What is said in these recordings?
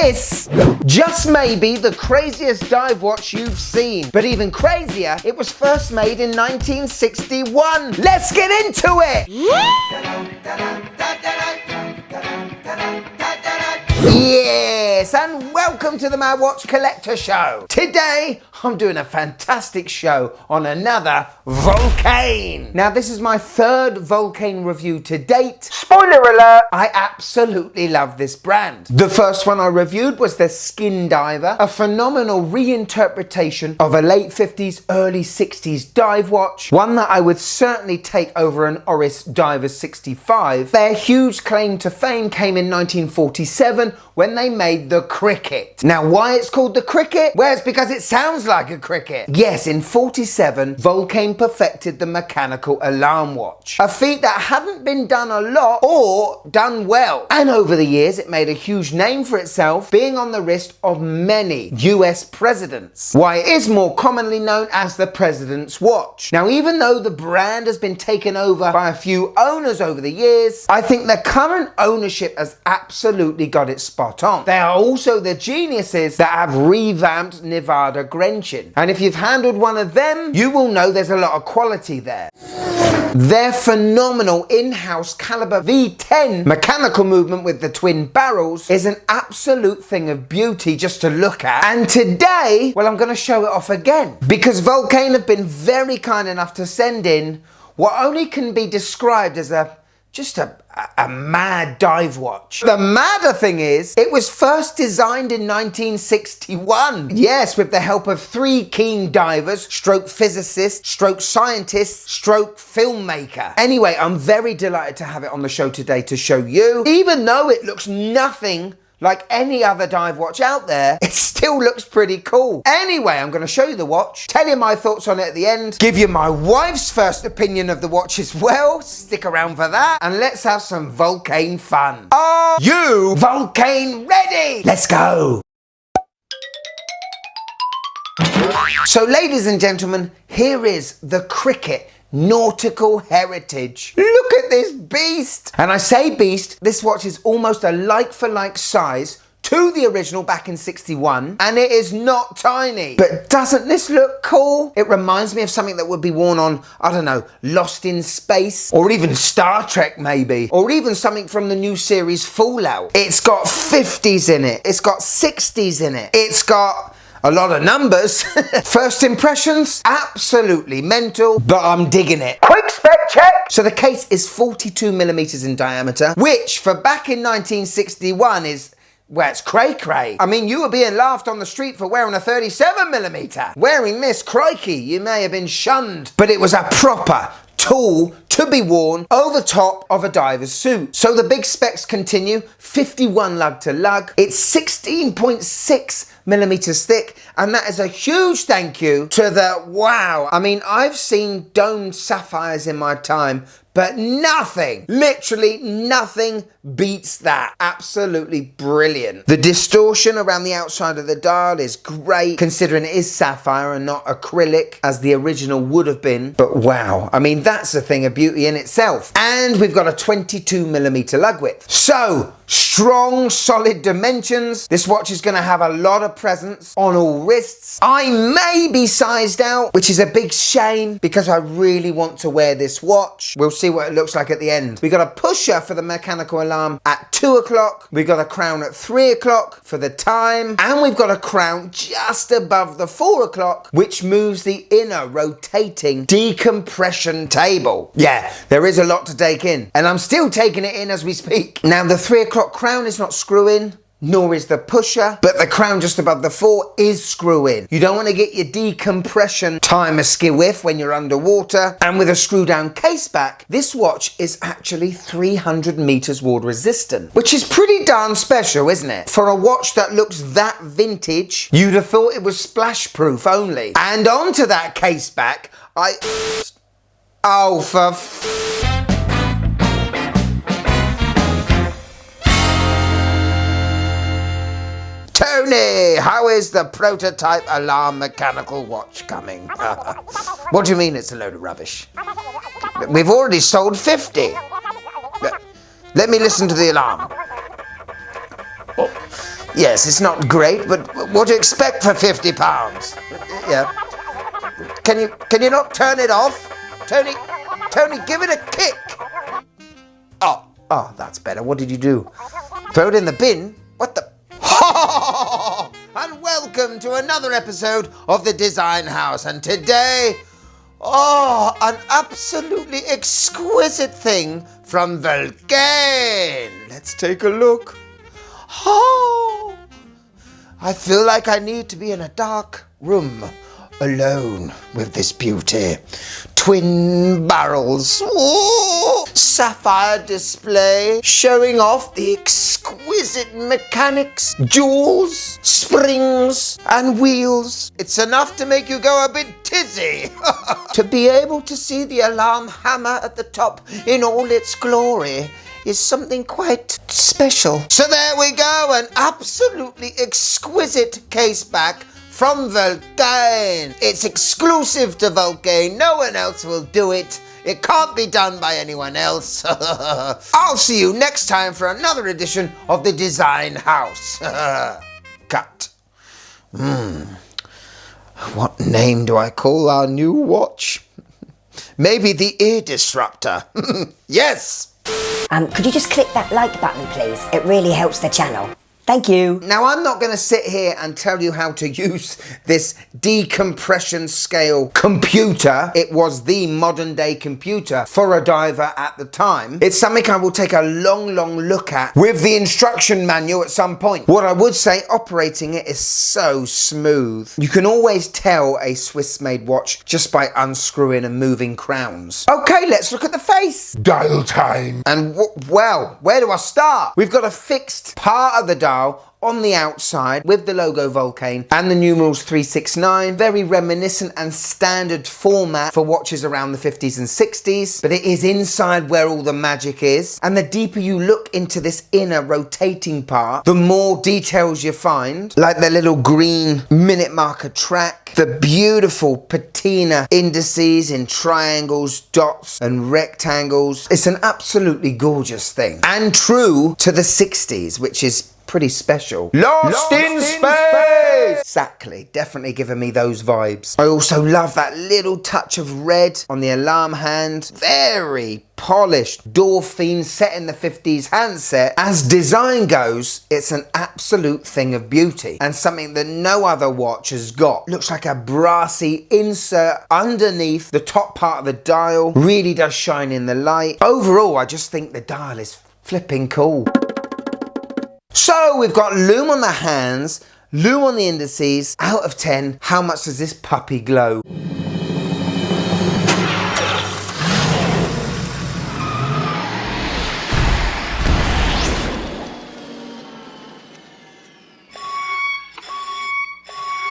this just may be the craziest dive watch you've seen. But even crazier, it was first made in 1961. Let's get into it! Yes, and welcome to the Mad Watch Collector Show. Today, I'm doing a fantastic show on another Vulcain. Now, this is my third Vulcain review to date. Spoiler alert, I absolutely love this brand. The first one I reviewed was the Skin Diver, a phenomenal reinterpretation of a late 50s, early 60s dive watch, one that I would certainly take over an Oris Diver 65. Their huge claim to fame came in 1947 when they made the Cricket. Now, why it's called the Cricket? Well, it's because it sounds like a cricket. Yes, in 47, Vulcain perfected the mechanical alarm watch, a feat that hadn't been done a lot or done well. And over the years, it made a huge name for itself, being on the wrist of many US presidents. Why it is more commonly known as the President's Watch. Now, even though the brand has been taken over by a few owners over the years, I think the current ownership has absolutely got it spot on. They are also the geniuses that have revamped Nevada Grenchen. And if you've handled one of them, you will know there's a lot of quality there. Their phenomenal in-house caliber V10 mechanical movement with the twin barrels is an absolute thing of beauty just to look at. And today, well, I'm going to show it off again, because Vulcain have been very kind enough to send in what only can be described as just a mad dive watch. The madder thing is, it was first designed in 1961. Yes, with the help of 3 keen divers, stroke physicists, stroke scientists, stroke filmmaker. Anyway, I'm very delighted to have it on the show today to show you. Even though it looks nothing like any other dive watch out there, it still looks pretty cool. Anyway, I'm going to show you the watch, tell you my thoughts on it at the end, give you my wife's first opinion of the watch as well. Stick around for that, and let's have some Vulcain fun. Are you Vulcain ready? Let's go. So, ladies and gentlemen, here is the Cricket Nautical Heritage. Look at this beast! And I say beast, this watch is almost a like-for-like size to the original back in 61, and it is not tiny. But doesn't this look cool? It reminds me of something that would be worn on, I don't know, Lost in Space, or even Star Trek maybe, or even something from the new series Fallout. It's got 50s in it, it's got 60s in it, it's got a lot of numbers. First impressions, absolutely mental, but I'm digging it. Quick spec check. So the case is 42 millimeters in diameter, which for back in 1961 is, well, it's cray-cray. I mean, you were being laughed on the street for wearing a 37 millimeter. Wearing this, crikey, you may have been shunned. But it was a proper tool to be worn over top of a diver's suit. So the big specs continue, 51 lug to lug. It's 16.6 millimeters thick, and that is a huge thank you to the, wow, I mean, I've seen domed sapphires in my time, but nothing, literally nothing beats that. Absolutely brilliant. The distortion around the outside of the dial is great, considering it is sapphire and not acrylic, as the original would have been. But wow, I mean, that's a thing of beauty in itself. And we've got a 22 millimeter lug width. So, strong, solid dimensions. This watch is going to have a lot of presence on all wrists. I may be sized out, which is a big shame, because I really want to wear this watch. We'll see what it looks like at the end. We got a pusher for the mechanical alarm at 2 o'clock. We got a crown at 3 o'clock for the time, and we've got a crown just above the 4 o'clock, which moves the inner rotating decompression table. Yeah, there is a lot to take in, and I'm still taking it in as we speak. Now, the 3 o'clock crown is not screw-in, nor is the pusher, but the crown just above the 4 is screw-in. You don't want to get your decompression time askew with when you're underwater. And with a screw-down case back, this watch is actually 300 meters water resistant, which is pretty darn special, isn't it? For a watch that looks that vintage, you'd have thought it was splash-proof only. And onto that case back, oh, for Tony, how is the prototype alarm mechanical watch coming? What do you mean it's a load of rubbish? We've already sold 50. Let me listen to the alarm. Yes, it's not great, but what do you expect for £50? Yeah. Can you not turn it off? Tony, give it a kick. Oh, that's better. What did you do? Throw it in the bin? What the? And welcome to another episode of the Design House. And today, an absolutely exquisite thing from Vulcain. Let's take a look. Oh, I feel like I need to be in a dark room alone with this beauty. Twin barrels, sapphire display, showing off the exquisite mechanics, jewels, springs and wheels. It's enough to make you go a bit tizzy. To be able to see the alarm hammer at the top in all its glory is something quite special. So there we go, an absolutely exquisite case back from Vulcain. It's exclusive to Vulcain. No one else will do it. It can't be done by anyone else. I'll see you next time for another edition of the Design House. Cut. What name do I call our new watch? Maybe the ear disruptor. Yes. Could you just click that like button, please? It really helps the channel. Thank you. Now, I'm not going to sit here and tell you how to use this decompression scale computer. It was the modern day computer for a diver at the time. It's something I will take a long look at with the instruction manual at some point. What I would say, operating it is so smooth. You can always tell a Swiss-made watch just by unscrewing and moving crowns. Okay, let's look at the face. Dial time. And well, where do I start? We've got a fixed part of the dial on the outside with the logo Vulcain and the numerals 369. Very reminiscent and standard format for watches around the 50s and 60s, but it is inside where all the magic is. And the deeper you look into this inner rotating part, the more details you find, like the little green minute marker track, the beautiful patina indices in triangles, dots and rectangles. It's an absolutely gorgeous thing and true to the 60s, which is pretty special. Lost in space! Exactly, definitely giving me those vibes. I also love that little touch of red on the alarm hand. Very polished Dauphine set in the 50s handset. As design goes, it's an absolute thing of beauty and something that no other watch has got. Looks like a brassy insert underneath the top part of the dial. Really does shine in the light. Overall, I just think the dial is flipping cool. So we've got Lume on the hands, Lume on the indices. Out of 10, how much does this puppy glow?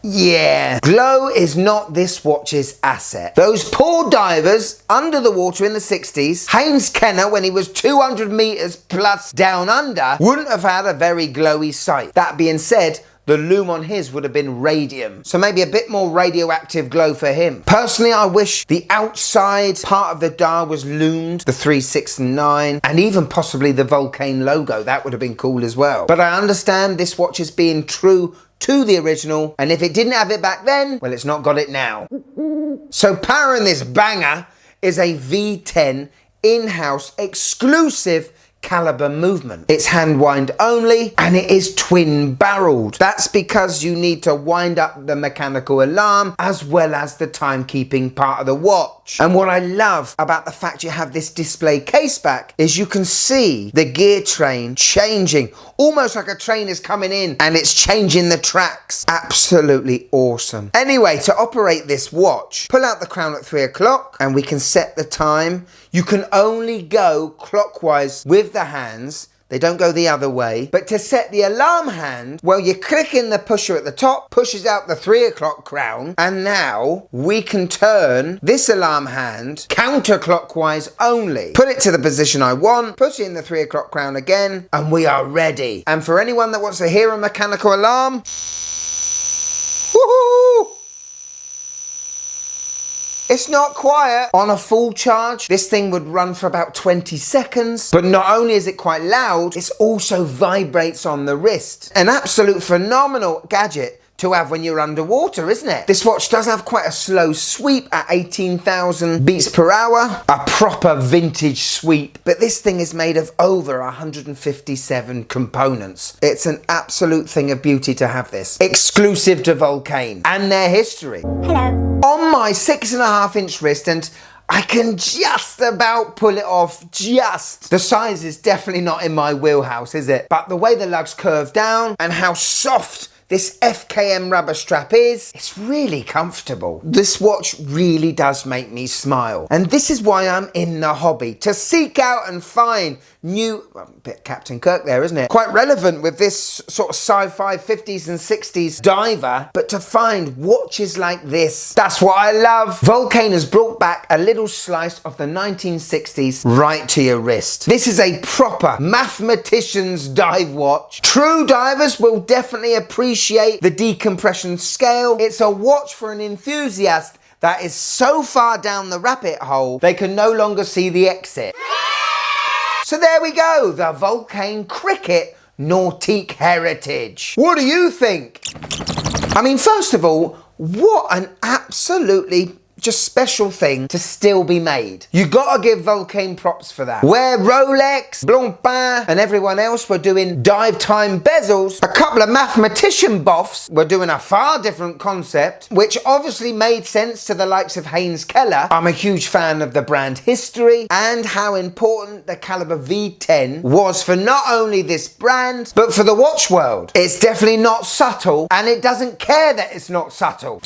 Yeah, glow is not this watch's asset. Those poor divers under the water in the 60s, Haynes Kenner, when he was 200 meters plus down under, wouldn't have had a very glowy sight. That being said, the Lume on his would have been radium, so maybe a bit more radioactive glow for him. Personally, I wish the outside part of the dial was lumed, the 369, and even possibly the Vulcain logo. That would have been cool as well. But I understand this watch is being true to the original, and if it didn't have it back then, well, it's not got it now. So powering this banger is a V10 in-house exclusive caliber movement. It's hand wind only and it is twin barreled. That's because you need to wind up the mechanical alarm as well as the timekeeping part of the watch. And what I love about the fact you have this display case back is you can see the gear train changing, almost like a train is coming in and it's changing the tracks. Absolutely awesome. Anyway, to operate this watch, pull out the crown at 3 o'clock and we can set the time. You can only go clockwise with the hands. They don't go the other way. But to set the alarm hand, well, you click in the pusher at the top, pushes out the 3 o'clock crown, and now we can turn this alarm hand counterclockwise only. Put it to the position I want, push in the 3 o'clock crown again, and we are ready. And for anyone that wants to hear a mechanical alarm, woohoo! It's not quiet. On a full charge, this thing would run for about 20 seconds. But not only is it quite loud, it also vibrates on the wrist. An absolute phenomenal gadget to have when you're underwater, isn't it? This watch does have quite a slow sweep at 18,000 beats per hour. A proper vintage sweep. But this thing is made of over 157 components. It's an absolute thing of beauty to have this. Exclusive to Vulcain and their history. Hello. On my 6.5-inch wrist, and I can just about pull it off, just. The size is definitely not in my wheelhouse, is it? But the way the lugs curve down and how soft this FKM rubber strap is, it's really comfortable. This watch really does make me smile. And this is why I'm in the hobby, to seek out and find new, well, a bit Captain Kirk there, isn't it? Quite relevant with this sort of sci-fi 50s and 60s diver, but to find watches like this, that's what I love. Vulcain has brought back a little slice of the 1960s right to your wrist. This is a proper mathematician's dive watch. True divers will definitely appreciate the decompression scale. It's a watch for an enthusiast that is so far down the rabbit hole, they can no longer see the exit. So there we go, the Vulcain Cricket Nautical Heritage. What do you think? I mean, first of all, what an absolutely just special thing to still be made. You gotta give Vulcain props for that. Where Rolex, Blancpain and everyone else were doing dive time bezels, a couple of mathematician boffs were doing a far different concept, which obviously made sense to the likes of Haynes Keller. I'm a huge fan of the brand history and how important the caliber V10 was for not only this brand, but for the watch world. It's definitely not subtle, and it doesn't care that it's not subtle.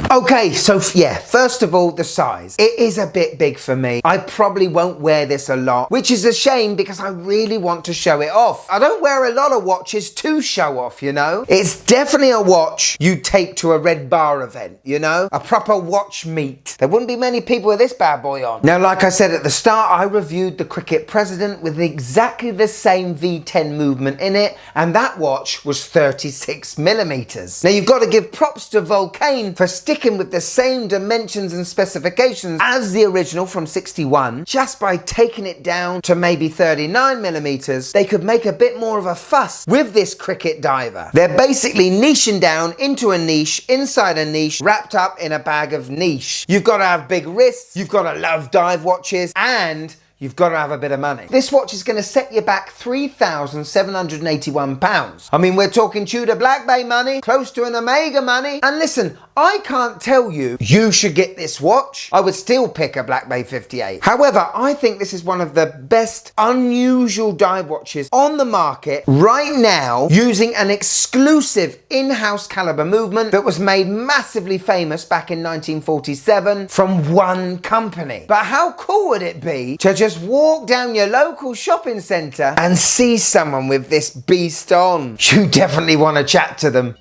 Okay, so yeah, first of all, the size. It is a bit big for me. I probably won't wear this a lot, which is a shame because I really want to show it off. I don't wear a lot of watches to show off, you know? It's definitely a watch you take to a red bar event, you know? A proper watch meet. There wouldn't be many people with this bad boy on. Now, like I said at the start, I reviewed the Cricket President with exactly the same V10 movement in it, and that watch was 36 millimeters. Now, you've got to give props to Vulcain for sticking with the same dimensions and specifications as the original from 61. Just by taking it down to maybe 39 millimeters, they could make a bit more of a fuss with this cricket diver. They're basically niching down into a niche, inside a niche, wrapped up in a bag of niche. You've got to have big wrists, you've got to love dive watches, and you've got to have a bit of money. This watch is going to set you back £3,781. I mean, we're talking Tudor Black Bay money, close to an Omega money. And listen, I can't tell you should get this watch. I would still pick a Black Bay 58. However, I think this is one of the best unusual dive watches on the market right now, using an exclusive in-house caliber movement that was made massively famous back in 1947 from one company. But how cool would it be to just walk down your local shopping centre and see someone with this beast on? You definitely want to chat to them.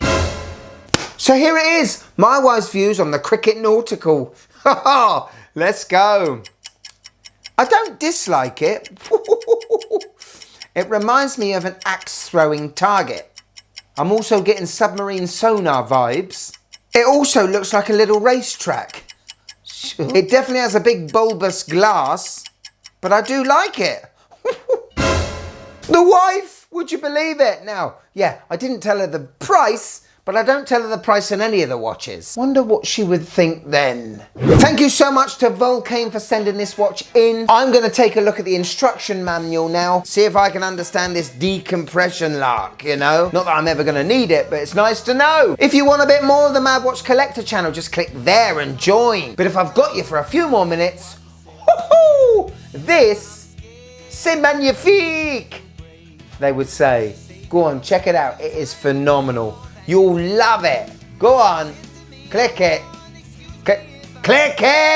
So here it is, my wise views on the Cricket Nautical. Let's go. I don't dislike it. It reminds me of an axe-throwing target. I'm also getting submarine sonar vibes. It also looks like a little racetrack. It definitely has a big bulbous glass, but I do like it. The wife, would you believe it? Now, yeah, I didn't tell her the price, but I don't tell her the price on any of the watches. Wonder what she would think then. Thank you so much to Vulcain for sending this watch in. I'm going to take a look at the instruction manual now, see if I can understand this decompression lark, you know? Not that I'm ever going to need it, but it's nice to know. If you want a bit more of the Mad Watch Collector channel, just click there and join. But if I've got you for a few more minutes, this, c'est magnifique, they would say. Go on, check it out. It is phenomenal. You'll love it. Go on, click it. Click it.